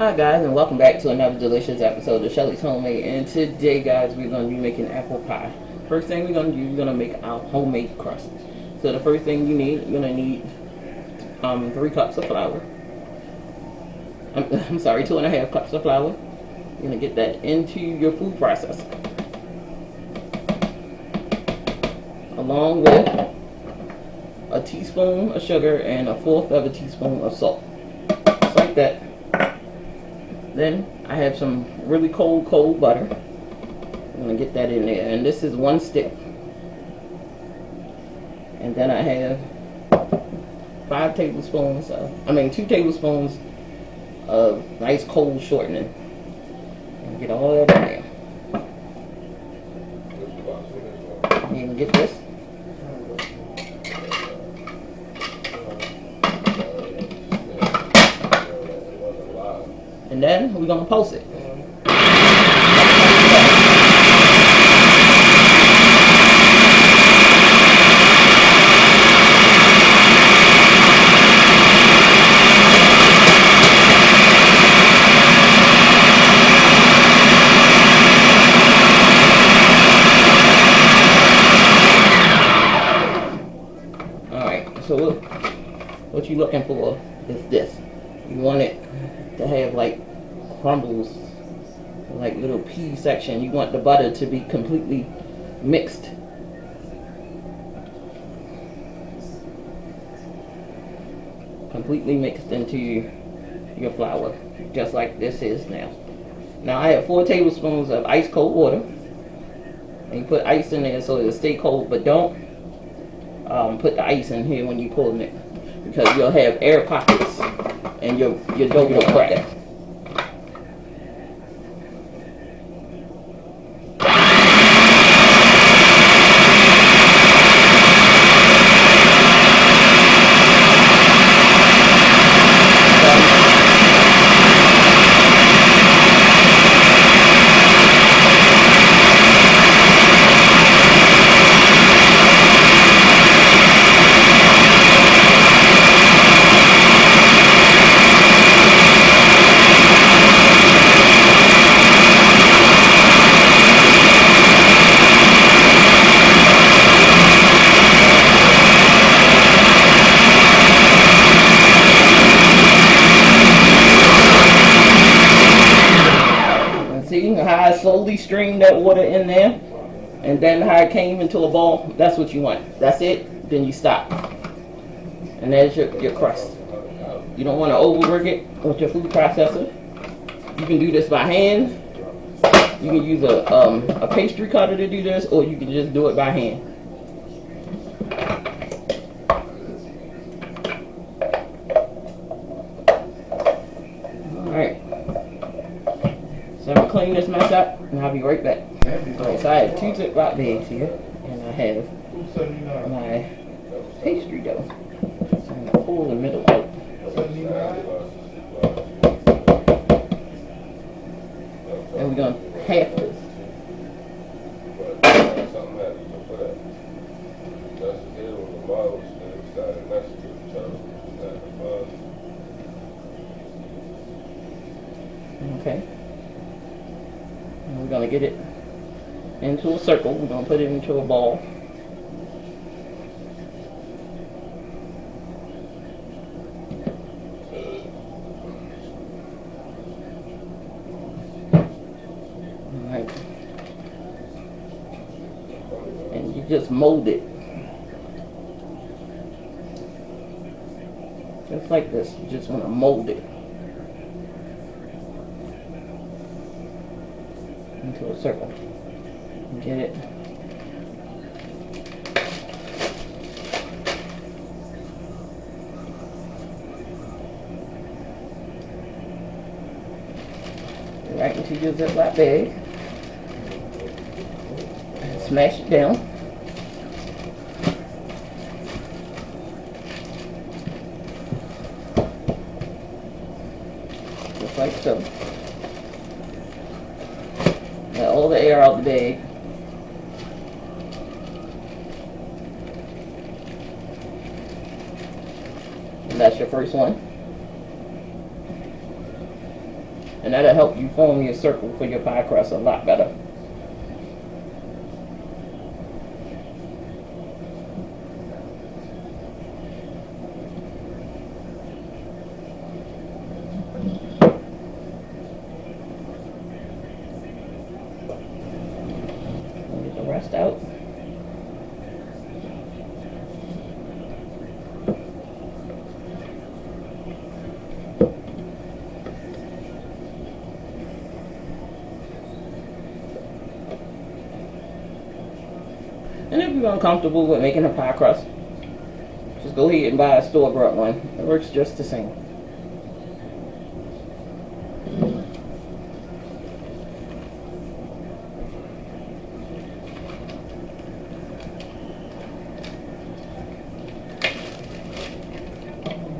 Hi guys, and welcome back to another delicious episode of Shelly's Homemade. And today guys, we're going to be making apple pie. First thing we're going to do, we're going to make our homemade crust. So the first thing you need, you're going to need 3 cups of flour. I'm sorry, 2.5 cups of flour. You're going to get that into your food processor, along with a teaspoon of sugar and 1/4 of a teaspoon of salt. Just like that. Then I have some really cold butter. I'm going to get that in there. And this is 1 stick. And then I have 2 tablespoons of nice cold shortening. And get all that in there. You can get this. And then we're going to pulse it. Alright, so what you're looking for is this. You want it to have like crumbles, like little pea section. You want the butter to be completely mixed. Completely mixed into your flour, just like this is now. Now I have 4 tablespoons of ice cold water. And you put ice in there so it'll stay cold, but don't put the ice in here when you pour it, because you'll have air pockets and your dough will crack. See how I slowly streamed that water in there, and then how it came into a ball? That's what you want. That's it. Then you stop, and there's your crust. You don't want to overwork it with your food processor. You can do this by hand. You can use a pastry cutter to do this, or you can just do it by hand. All right. So I'm going to clean this mess up, and I'll be right back. Alright, so I have 2 Ziploc bags here, and I have my pastry dough. So I'm going to pull the middle out. And we're going to half this. Okay. We're going to get it into a circle. We're going to put it into a ball. Alright. And you just mold it. Just like this. You just want to mold it into a circle. Get it? Right into your Ziploc bag. And smash it down. Just like so. Let all the air out the bag. And that's your first one. and that'll help you form your circle for your pie crust a lot better. Get the rest out. And if you're uncomfortable with making a pie crust, just go ahead and buy a store-bought one. It works just the same.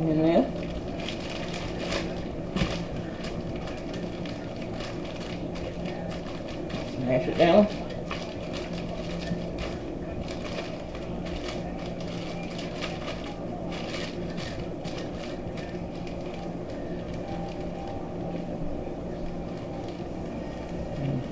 In there. Mash it down.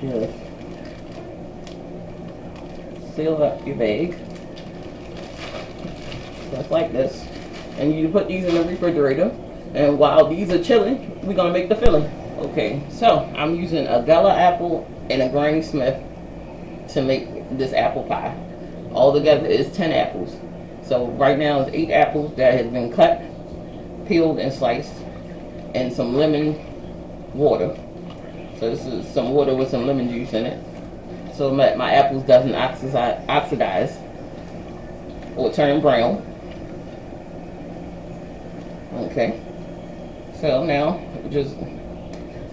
Just seal up your bag just like this, and you put these in the refrigerator, and while these are chilling, we're gonna make the filling. Okay, so I'm using a Gala apple and a Granny Smith to make this apple pie. All together is 10 apples. So right now it's 8 apples that has been cut, peeled, and sliced, and some lemon water. So this is some water with some lemon juice in it, so my apples doesn't oxidize or turn brown. Okay, so now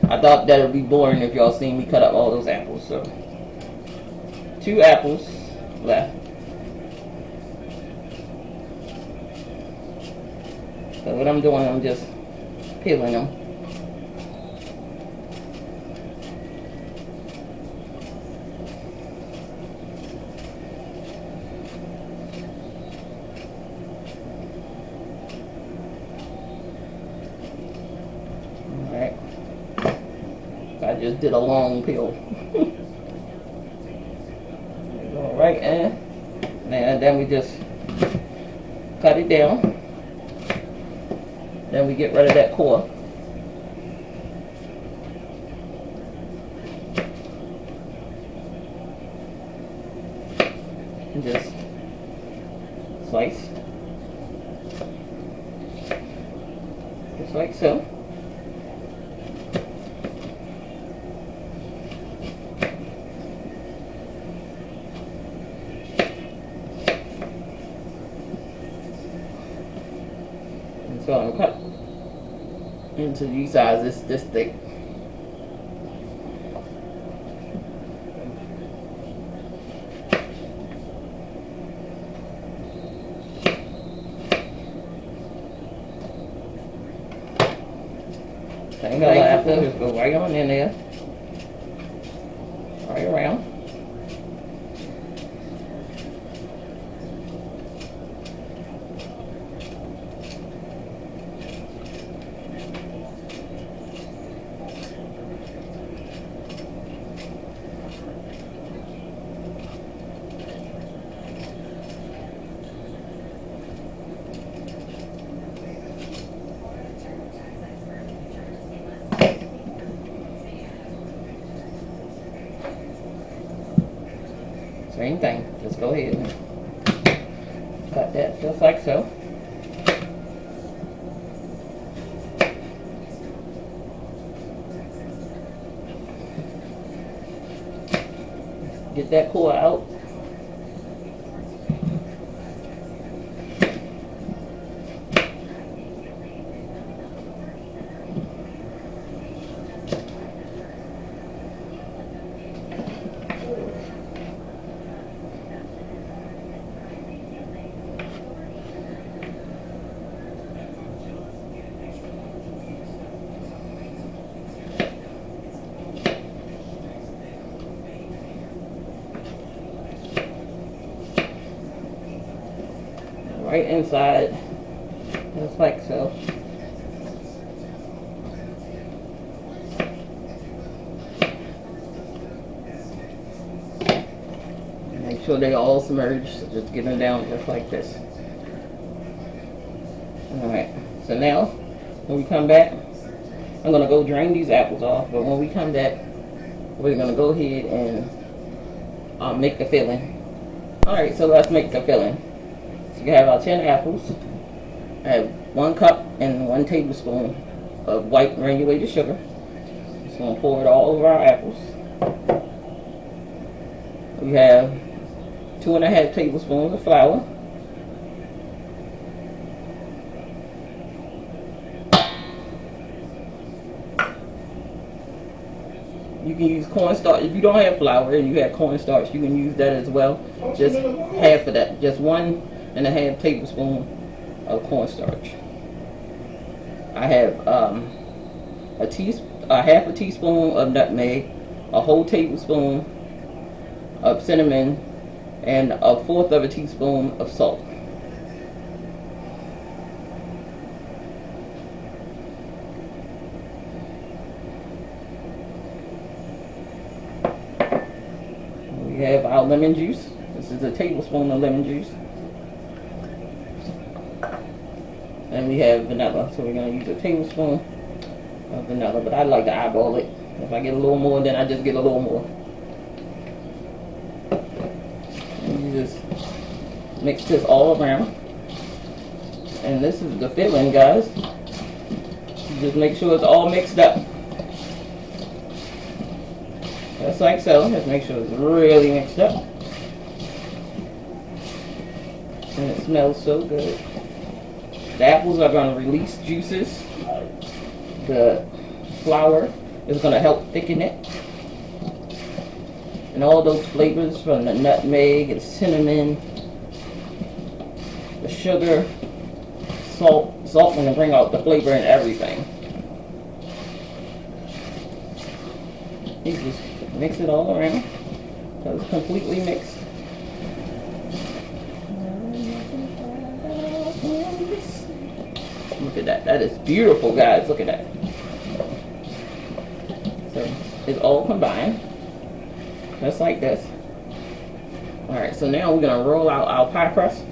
I thought that would be boring if y'all seen me cut up all those apples. So 2 apples left. So what I'm doing, I'm just peeling them. I just did a long peel. Go right in, and then we just cut it down. Then we get rid of that core. And just slice. Just like so. So I'm cut into these sizes this thick. Thing I have to just go right on in there, right around. Same thing, just go ahead and cut that just like so. Get that core out. Right inside, just like so. sure they all submerged. So just get them down just like this. Alright, so now when we come back, I'm going to go drain these apples off, but when we come back, we're going to go ahead and make the filling. Alright, so let's make the filling. So you have our 10 apples. I have 1 cup and 1 tablespoon of white granulated sugar. Just going to pour it all over our apples. We have 2.5 tablespoons of flour. You can use cornstarch. If you don't have flour and you have cornstarch, you can use that as well. Just half of that. Just 1.5 tablespoon of cornstarch. I have half a teaspoon of nutmeg, a whole tablespoon of cinnamon, and 1/4 of a teaspoon of salt. We have our lemon juice. This is a tablespoon of lemon juice. And we have vanilla. So we're going to use a tablespoon of vanilla. But I like to eyeball it. If I get a little more, then I just get a little more. And you just mix this all around. And this is the filling, guys. You just make sure it's all mixed up. Just like so. Just make sure it's really mixed up. And it smells so good. The apples are going to release juices. The flour is going to help thicken it. And all those flavors from the nutmeg and cinnamon, the sugar, salt going to bring out the flavor and everything. You just mix it all around so it's completely mixed. Look at that. That is beautiful, guys. Look at that. So it's all combined. Just like this. Alright, so now we're going to roll out our pie crust.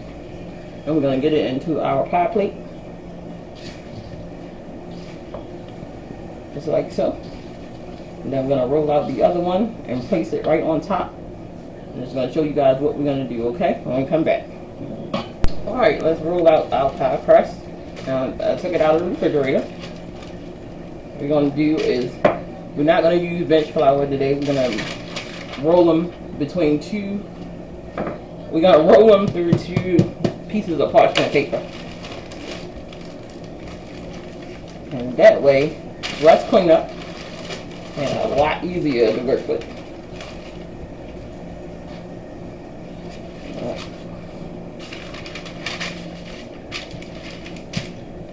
And we're going to get it into our pie plate. Just like so. And then we're going to roll out the other one and place it right on top. I'm just going to show you guys what we're going to do, okay? When we come back. Alright, let's roll out our pie crust. Now, I took it out of the refrigerator. What we're going to do is, we're not going to use bench flour today. We're going to roll them between two, we're going to roll them through 2 pieces of parchment paper. And that way, it's less cleanup and a lot easier to work with.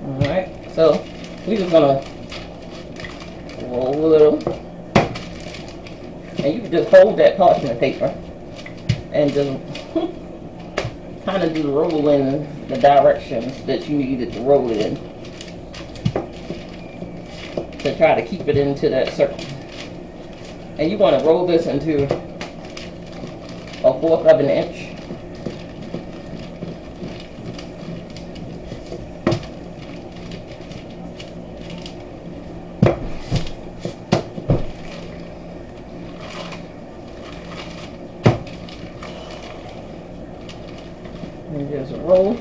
Alright, so we're just gonna roll a little, and you can just hold that parchment paper and just kind of just roll in the directions that you need it to roll it in to try to keep it into that circle. And you want to roll this into 1/4 of an inch. And just roll.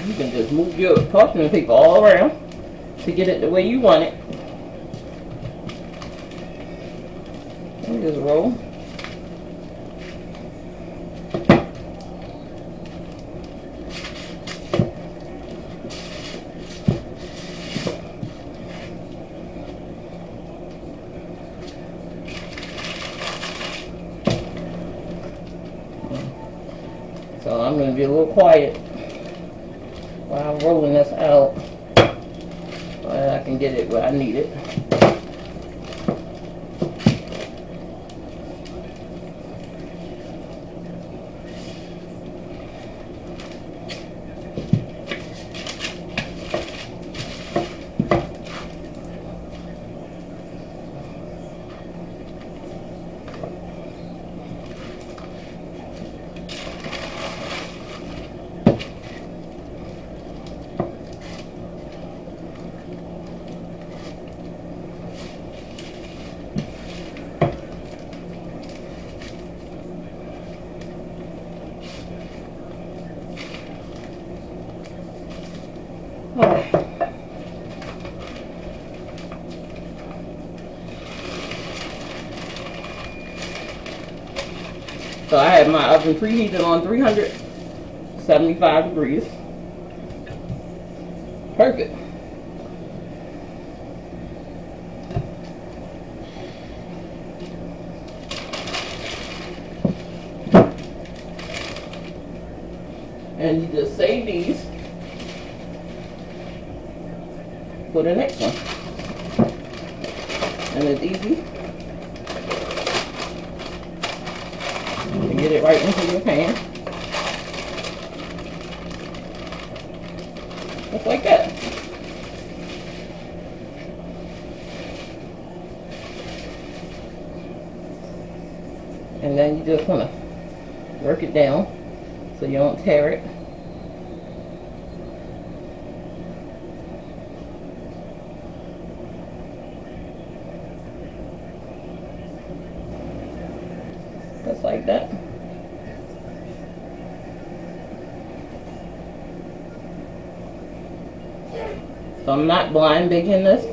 You can just move your parchment paper all around to get it the way you want it. And just roll. So I'm going to be a little quiet while I'm rolling this out, so I can get it where I need it. So I have my oven preheated on 375 degrees. Perfect. And you just save these for the next one. And it's easy to get it right into your pan. Just like that. And then you just want to work it down so you don't tear it. Just like that. So I'm not blind baking this.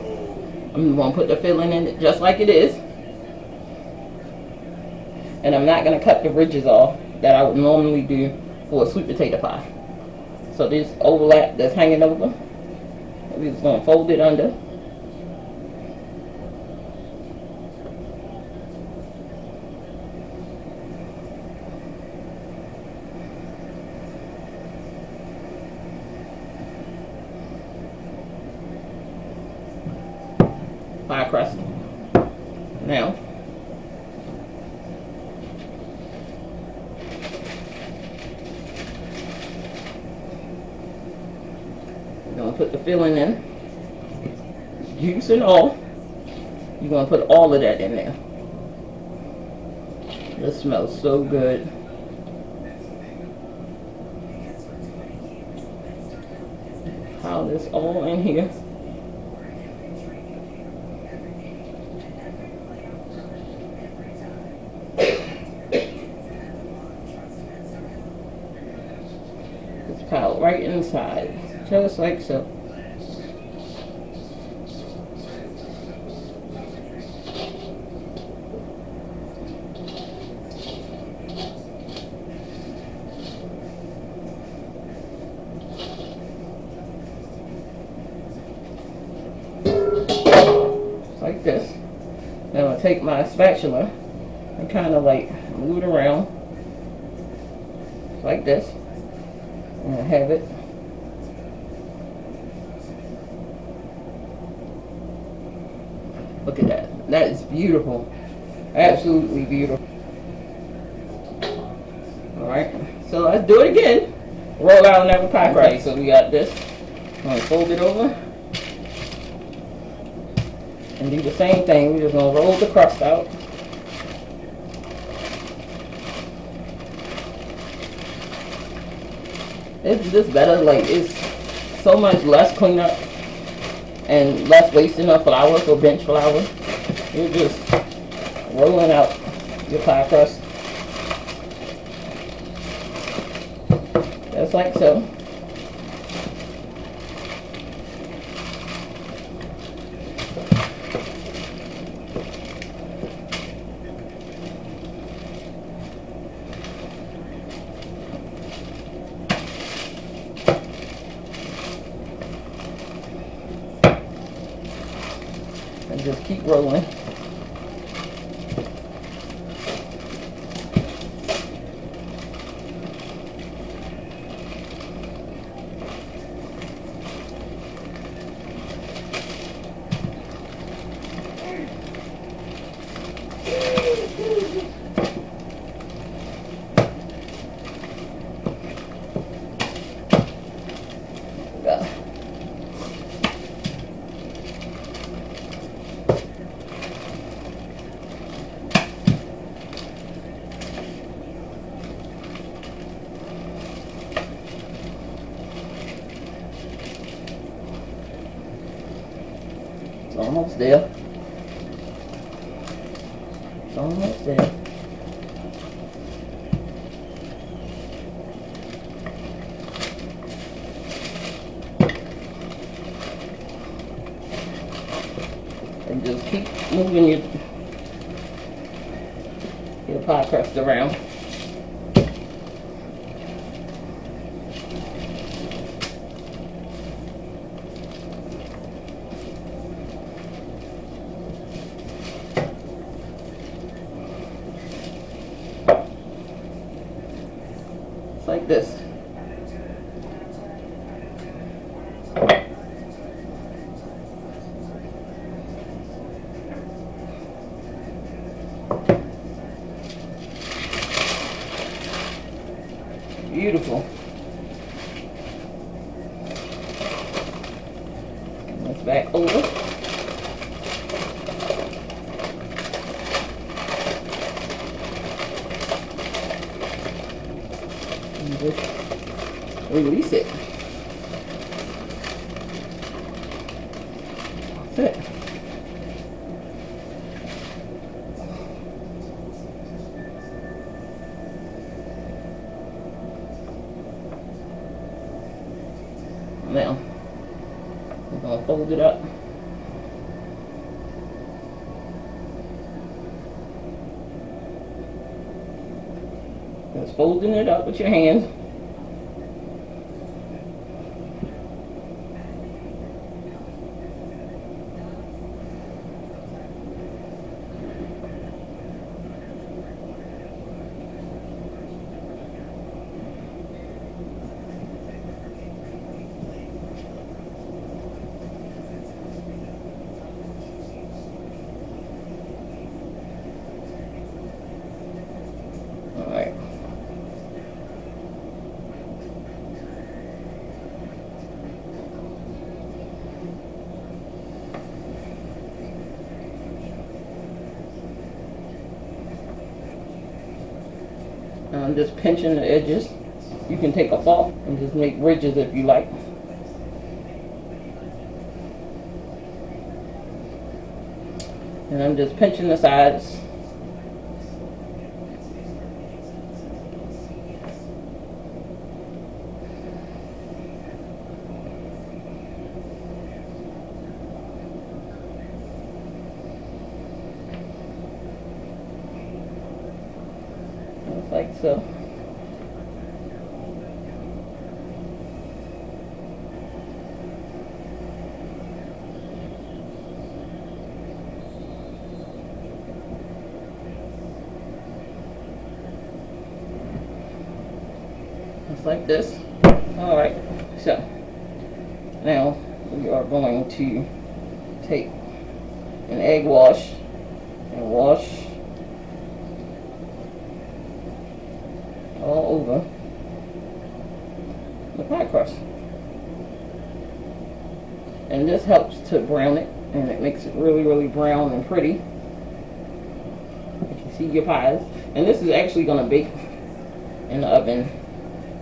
I'm going to put the filling in it just like it is. And I'm not going to cut the ridges off that I would normally do for a sweet potato pie. So this overlap that's hanging over, we're just going to fold it under. Pie crust. Now, we're going to put the filling in, juice and all. You're going to put all of that in there. This smells so good. Pile this all in here. Pile right inside, just like so. Like this. Then I'll take my spatula and kind of like move it around like this. And I have it. Look at that. That is beautiful. Absolutely beautiful. Alright. So let's do it again. Roll out another pie crust. Okay, so we got this. I'm going to fold it over. And do the same thing. We're just going to roll the crust out. It's just better, like it's so much less cleanup and less wasting of flour for bench flour. You're just rolling out your pie crust. Just like so. And just keep rolling. Almost there. It's almost there. And just keep moving your pie crust around. this. Beautiful. Let's back over. And just release it. That's it. Now, we're going to fold it up. Just folding it up with your hands. Alright. I'm just pinching the edges. You can take a fork and just make ridges if you like. And I'm just pinching the sides. Just like so. Just like this. Alright, so now we are going to take an egg wash and wash all over the pie crust. And this helps to brown it, and it makes it really, really brown and pretty. You can see your pies. And this is actually going to bake in the oven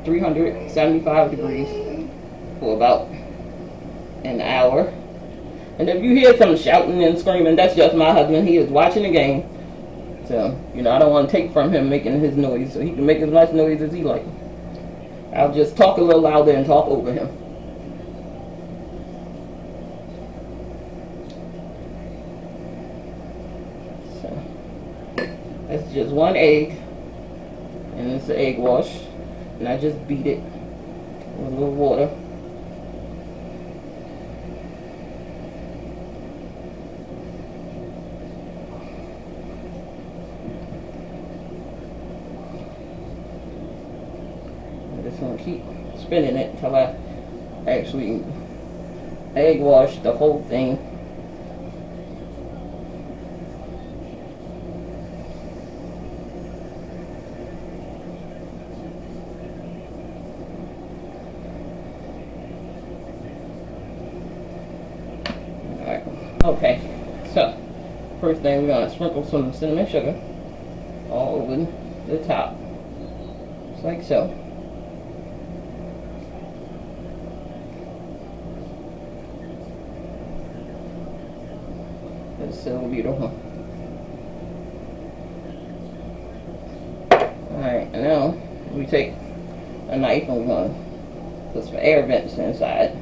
375 degrees for about an hour. And if you hear some shouting and screaming, that's just my husband. He is watching the game. So, you know, I don't want to take from him making his noise, so he can make as much noise as he likes. I'll just talk a little louder and talk over him. So, that's just one egg, and it's an egg wash. And I just beat it with a little water. I'm just going to keep spinning it until I actually egg wash the whole thing. Okay, so first thing we're going to sprinkle some cinnamon sugar all over the top, just like so. That's so beautiful. Alright, and now we take a knife and we're going to put some air vents inside.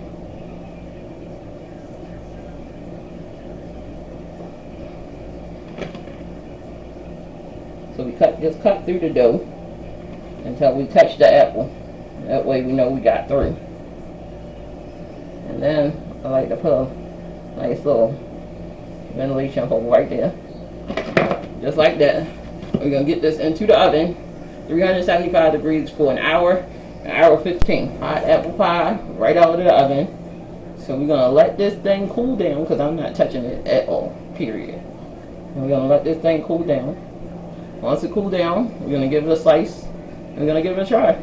So we just cut through the dough until we touch the apple. That way we know we got through. And then I like to put a nice little ventilation hole right there. Just like that. We're going to get this into the oven, 375 degrees for an hour. Hour 15. Hot apple pie right out of the oven. So we're gonna let this thing cool down because I'm not touching it at all. Period. And we're gonna let this thing cool down. Once it cool down, we're gonna give it a slice. And we're gonna give it a try.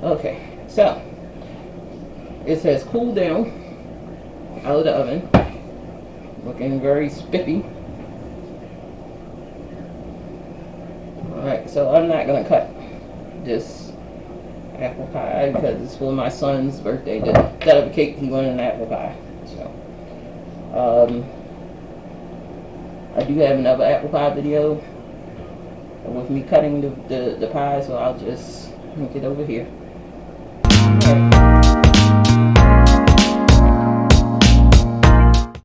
Okay, so it says cool down out of the oven. Looking very spiffy. Alright, so I'm not gonna cut this apple pie because it's for my son's birthday. To set up a cake, he wanted an apple pie. So I do have another apple pie video with me cutting the pie, so I'll just link it over here. All right.